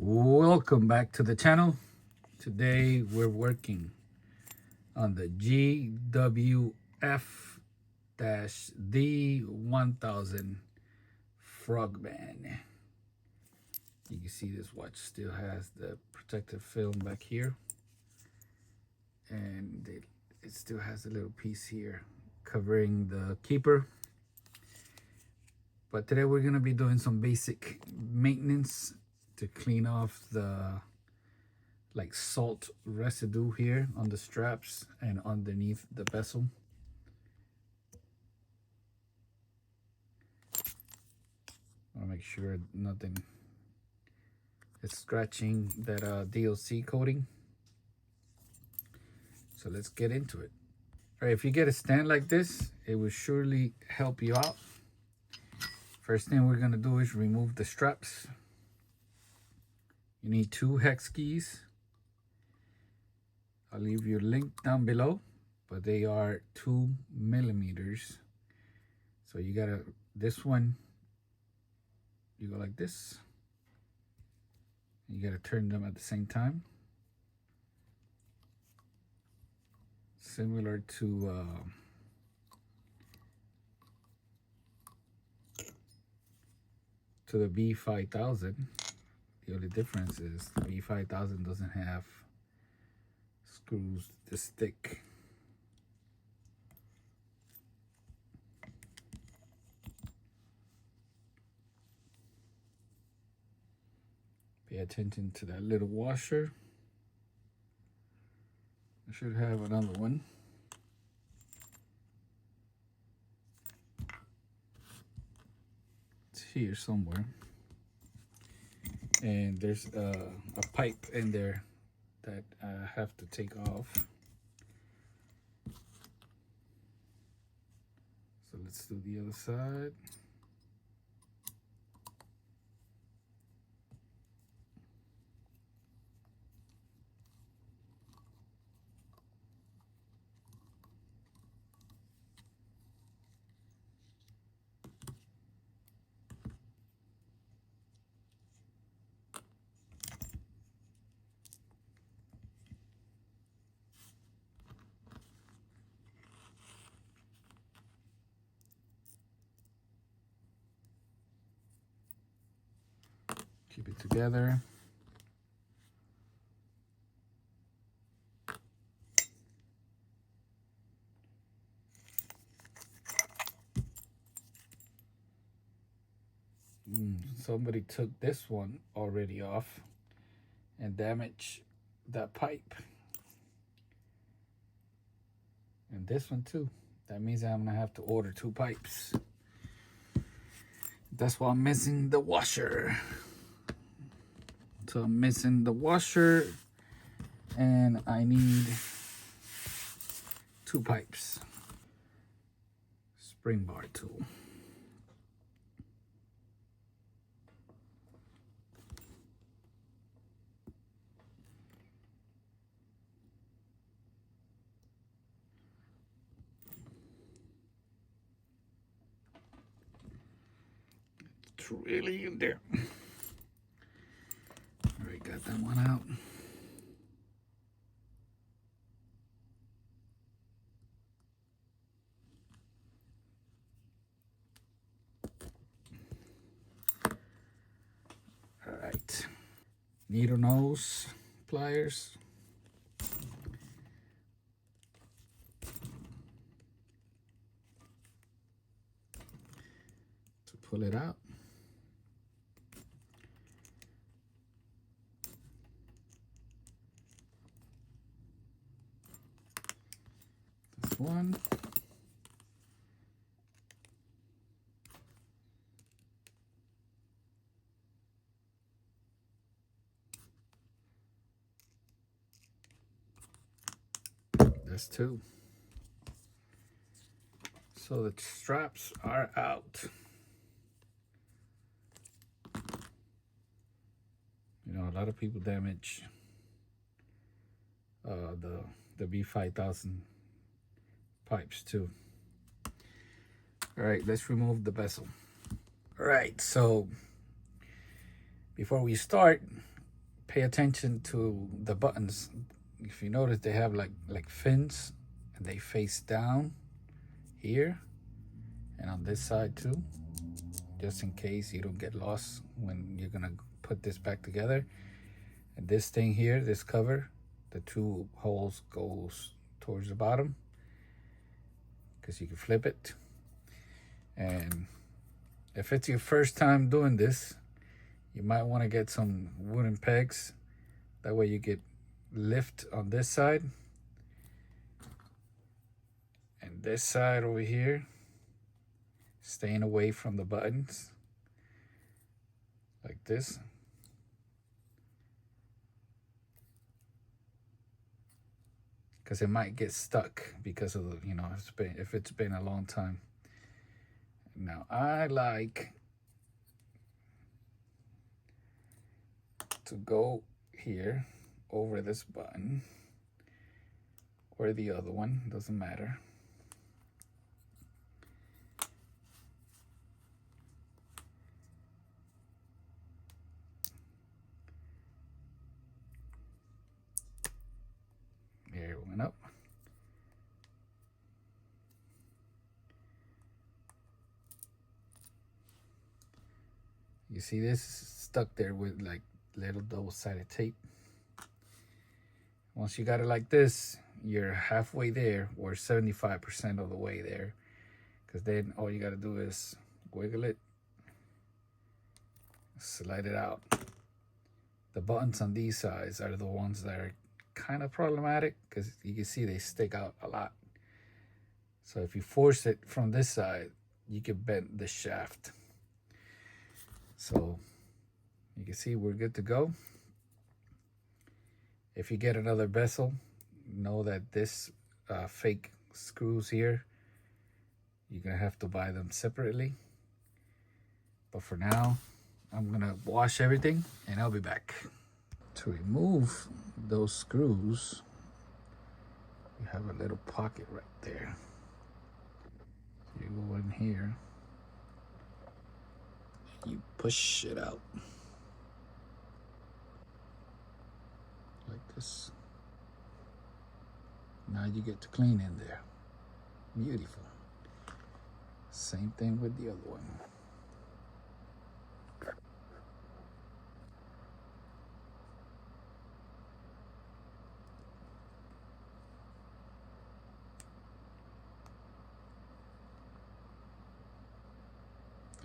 Welcome back to the channel. Today we're working on the GWF-D1000 Frogman. You can see this watch still has the protective film back here, and it still has a little piece here covering the keeper. But today we're going to be doing some basic maintenance to clean off the salt residue here on the straps and underneath the bezel. I want to make sure nothing is scratching that DLC coating. So let's get into it. All right, if you get a stand like this, it will surely help you out. First thing we're going to do is remove the straps. You need 2 hex keys. I'll leave your link down below, but they are 2 millimeters. So you gotta, this one, you go like this. You gotta turn them at the same time. Similar to the B5000. The only difference is the B5000 doesn't have screws this thick. Pay attention to that little washer. I should have another one. It's here somewhere. And there's a pipe in there that I have to take off. So let's do the other side. Keep it together. Somebody took this one already off and damaged that pipe. And this one too. That means I'm gonna have to order 2 pipes. That's why I'm missing the washer. So I'm missing the washer and I need 2 pipes. Spring bar tool. It's really in there. All right, got that one out. All right, needle nose pliers. To pull it out. This one. That's 2. So the straps are out. You know, a lot of people damage the B5000 pipes too. All right, let's remove the bezel. All right, so before we start, pay attention to the buttons. If you notice, they have like fins, and they face down here and on this side too, just in case you don't get lost when you're gonna put this back together. And this thing here, this cover, the two holes goes towards the bottom because you can flip it. And if it's your first time doing this, you might want to get some wooden pegs. That way you get lift on this side. And this side over here, staying away from the buttons. Like this. Because it might get stuck because of the, you know, if it's been a long time. Now I like to go here over this button or the other one, doesn't matter. There it went up. You see this stuck there with like little double-sided tape. Once you got it like this, you're halfway there or 75% of the way there. Because then all you got to do is wiggle it, slide it out. The buttons on these sides are the ones that are kind of problematic because you can see they stick out a lot. So if you force it from this side, you can bend the shaft. So you can see we're good to go. If you get another Bezel, know that this fake screws here, you're gonna have to buy them separately. But for now, I'm gonna wash everything and I'll be back. To remove those screws, you have a little pocket right there. So you go in here, you push it out like this. Now you get to clean in there. Beautiful. Same thing with the other one.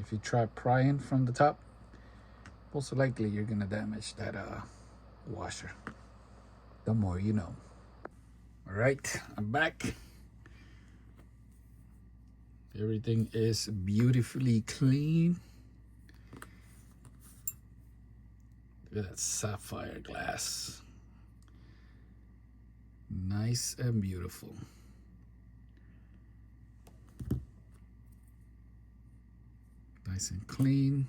If you try prying from the top, most likely you're gonna damage that washer. The more you know. All right, I'm back. Everything is beautifully clean. Look at that sapphire glass. Nice and beautiful. Nice and clean.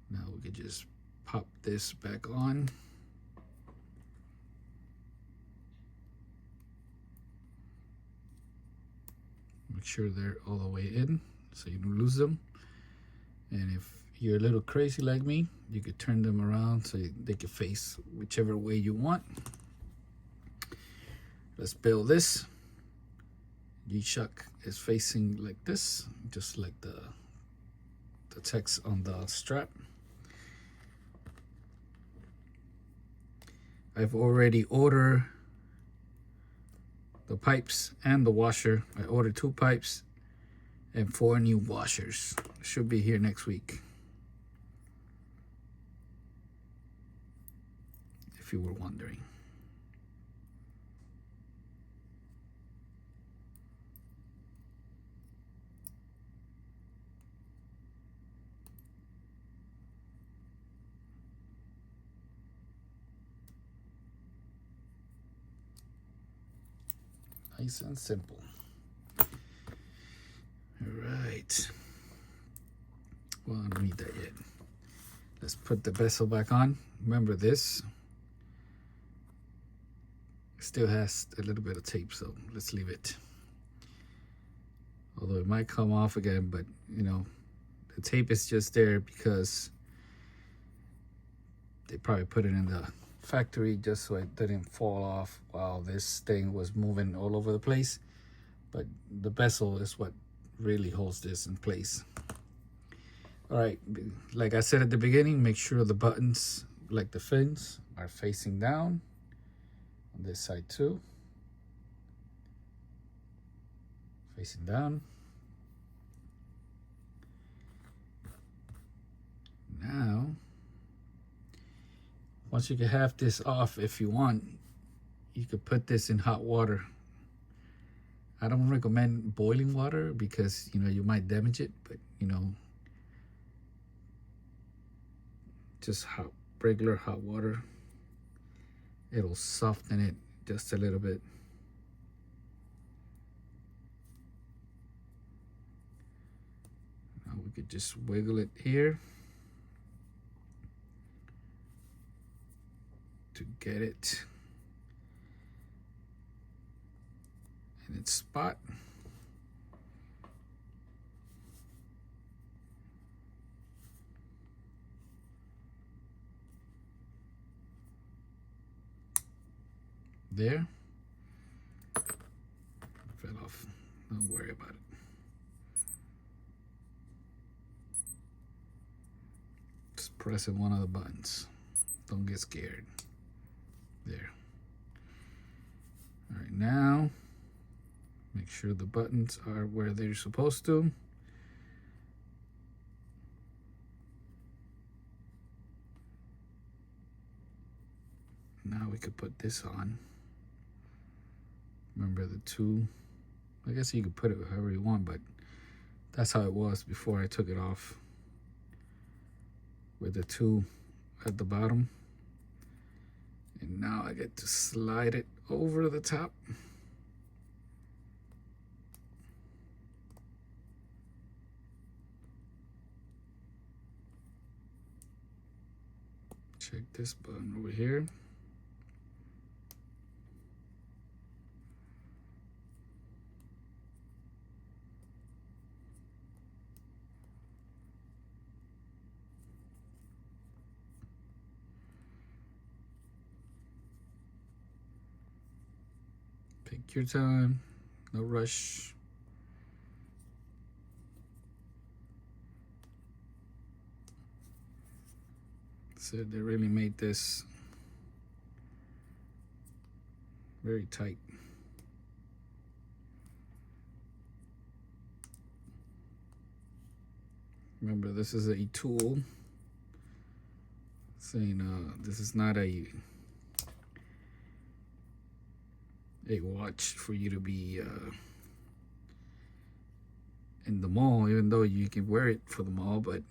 Now we can just pop this back on. Make sure they're all the way in so you don't lose them. And if you're a little crazy like me, you could turn them around so they can face whichever way you want. Let's build this. G-Shock is facing like this, just like the text on the strap. I've already ordered the pipes and the washer. I ordered 2 pipes and 4 new washers. Should be here next week. If you were wondering. Nice and simple. All right. Well, I don't need that yet. Let's put the Bezel back on. Remember this still has a little bit of tape, so let's leave it. Although it might come off again, but you know, the tape is just there because They probably put it in the factory just so it didn't fall off while this thing was moving all over the place. But the bezel is what really holds this in place. All right, like I said at the beginning, make sure the buttons, like the fins, are facing down on this side too. Facing down. Now, once you can have this off, if you want, you could put this in hot water. I don't recommend boiling water because, you know, you might damage it, but, you know, just regular hot water. It'll soften it just a little bit. Now we could just wiggle it here to get it in its spot. There. Fell off. Don't worry about it. Just pressing one of the buttons. Don't get scared. There. All right, now make sure the buttons are where they're supposed to. Now we could put this on. Remember the two, I guess you could put it however you want, but that's how it was before I took it off, with the two at the bottom. And now I get to slide it over the top. Check this button over here. Take your time, no rush. So they really made this very tight. Remember, this is a tool. Saying this is not a watch for you to be in the mall, even though you can wear it for the mall, but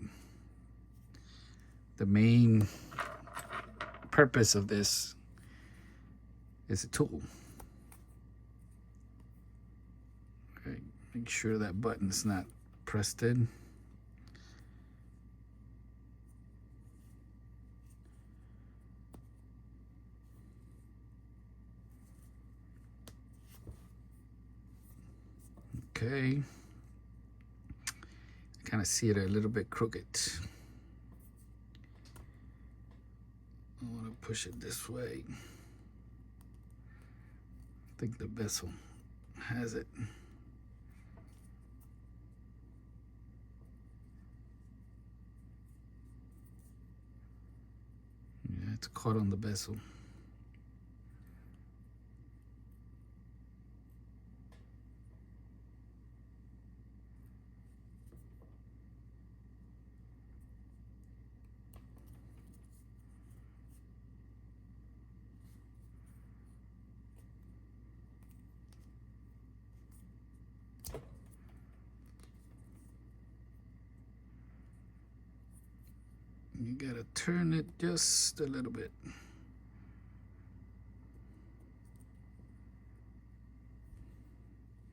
the main purpose of this is a tool. Okay, make sure that button's not pressed in. Okay, I kind of see it a little bit crooked. I want to push it this way. I think the bezel has it. Yeah, it's caught on the bezel. You gotta turn it just a little bit.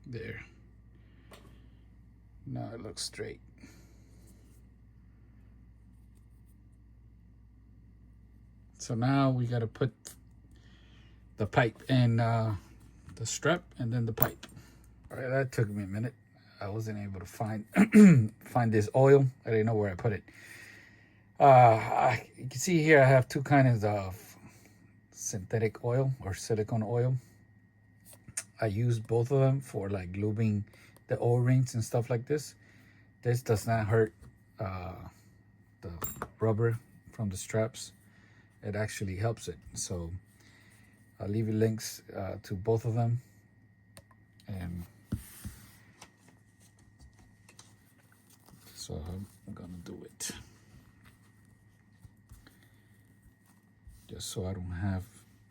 There. Now it looks straight. So now we gotta put the pipe and the strap and then the pipe. All right, that took me a minute. I wasn't able to find find this oil. I didn't know where I put it. You can see here I have two kinds of synthetic oil or silicone oil. I use both of them for like lubing the O-rings and stuff like this. This does not hurt the rubber from the straps. It actually helps it. So I'll leave you links to both of them. And so I'm gonna do it. Just so I don't have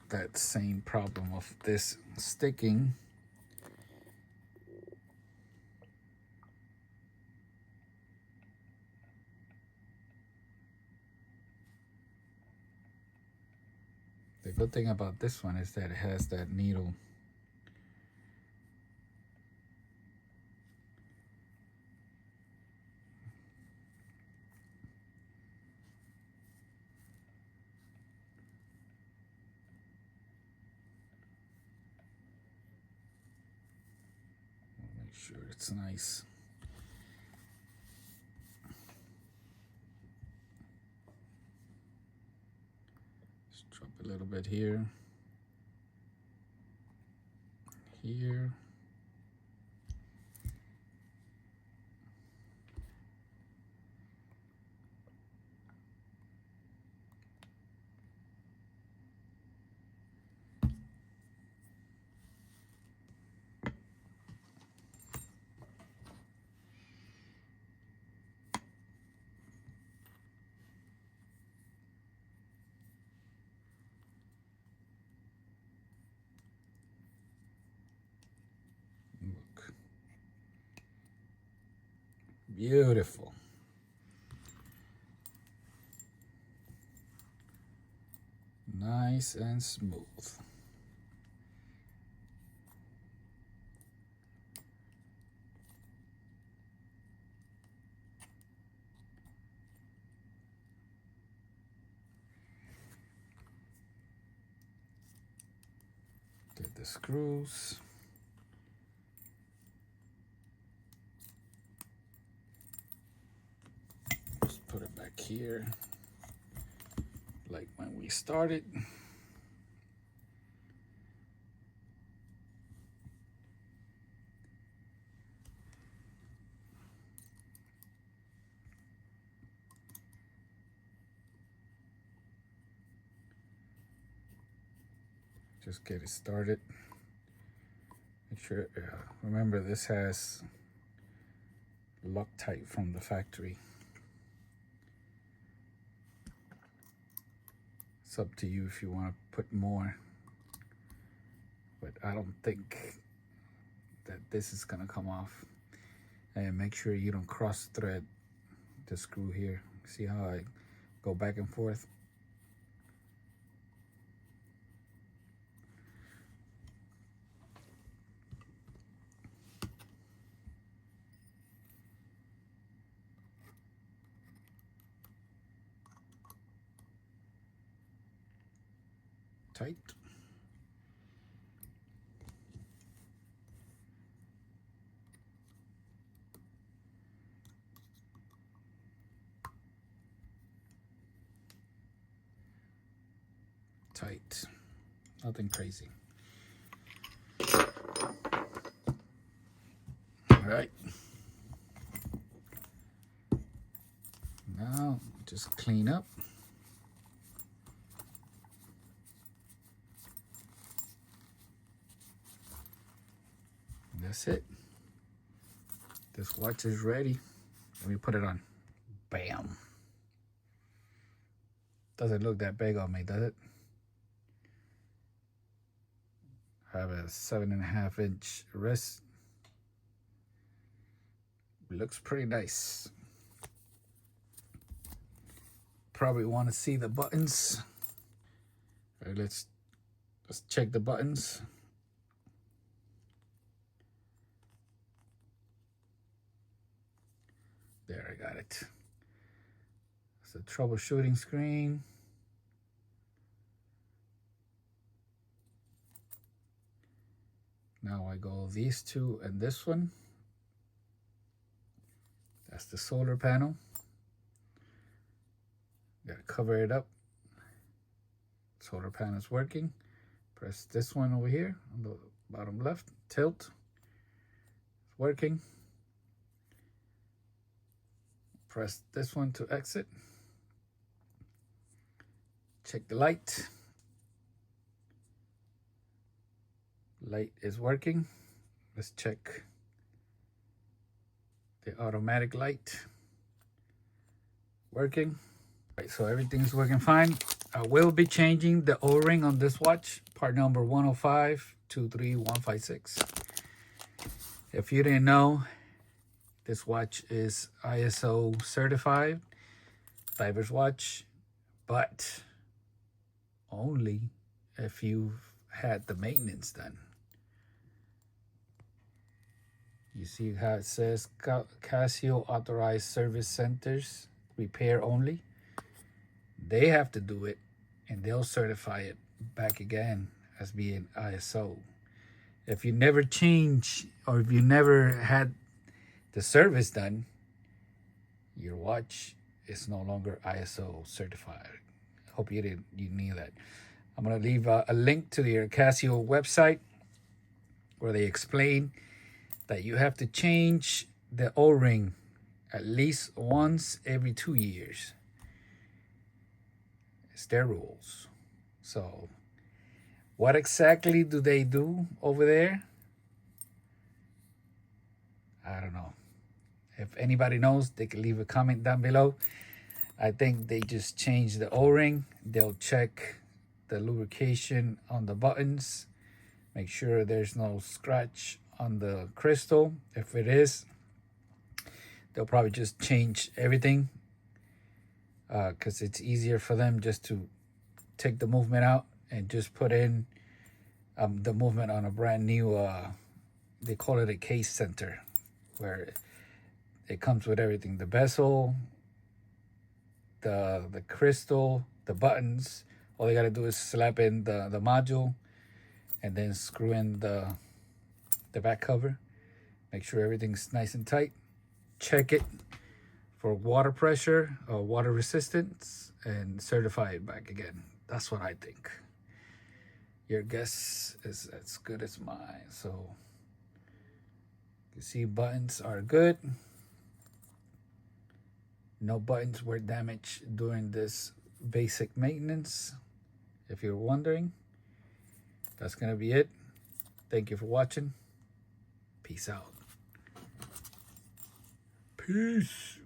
that same problem of this sticking. The good thing about this one is that it has that needle. Make sure it's nice. Just drop a little bit here. Here. Look. Beautiful. Nice and smooth. Get the screws. Just put it back here, like when we started. Just get it started. Make sure, remember this has Loctite from the factory. It's up to you if you want to put more, but I don't think that this is gonna come off. And make sure you don't cross thread the screw here. See how I go back and forth? Tight. Tight. Nothing crazy. All right. Now just clean up. That's it. This watch is ready. Let me put it on. Bam. Doesn't look that big on me, does it? I have a 7.5 inch wrist. Looks pretty nice. Probably want to see the buttons. All right, let's check the buttons. There, I got it. It's a troubleshooting screen. Now I go these two and this one. That's the solar panel. Gotta cover it up. Solar panel's working. Press this one over here on the bottom left, tilt. It's working. Press this one to exit. Check the light. Light is working. Let's check the automatic light. Working. Right, so everything's working fine. I will be changing the O-ring on this watch, part number 105-23156. If you didn't know, this watch is ISO certified, diver's watch, but only if you've had the maintenance done. You see how it says CASIO authorized service centers, repair only. They have to do it and they'll certify it back again as being ISO. If you never change or if you never had the service done, your watch is no longer ISO certified. I hope you knew that. I'm gonna leave a link to your Casio website where they explain that you have to change the O-ring at least once every 2 years. It's their rules. So what exactly do they do over there? I don't know. If anybody knows, they can leave a comment down below. I think they just change the O-ring. They'll check the lubrication on the buttons. Make sure there's no scratch on the crystal. If it is, they'll probably just change everything because it's easier for them just to take the movement out and just put in the movement on a brand new, they call it a case center, where it comes with everything, the bezel, the crystal, the buttons. All they got to do is slap in the module and then screw in the back cover. Make sure everything's nice and tight. Check it for water pressure or water resistance and certify it back again. That's what I think. Your guess is as good as mine. So you see buttons are good. No buttons were damaged during this basic maintenance. If you're wondering, that's gonna be it. Thank you for watching. Peace out. Peace.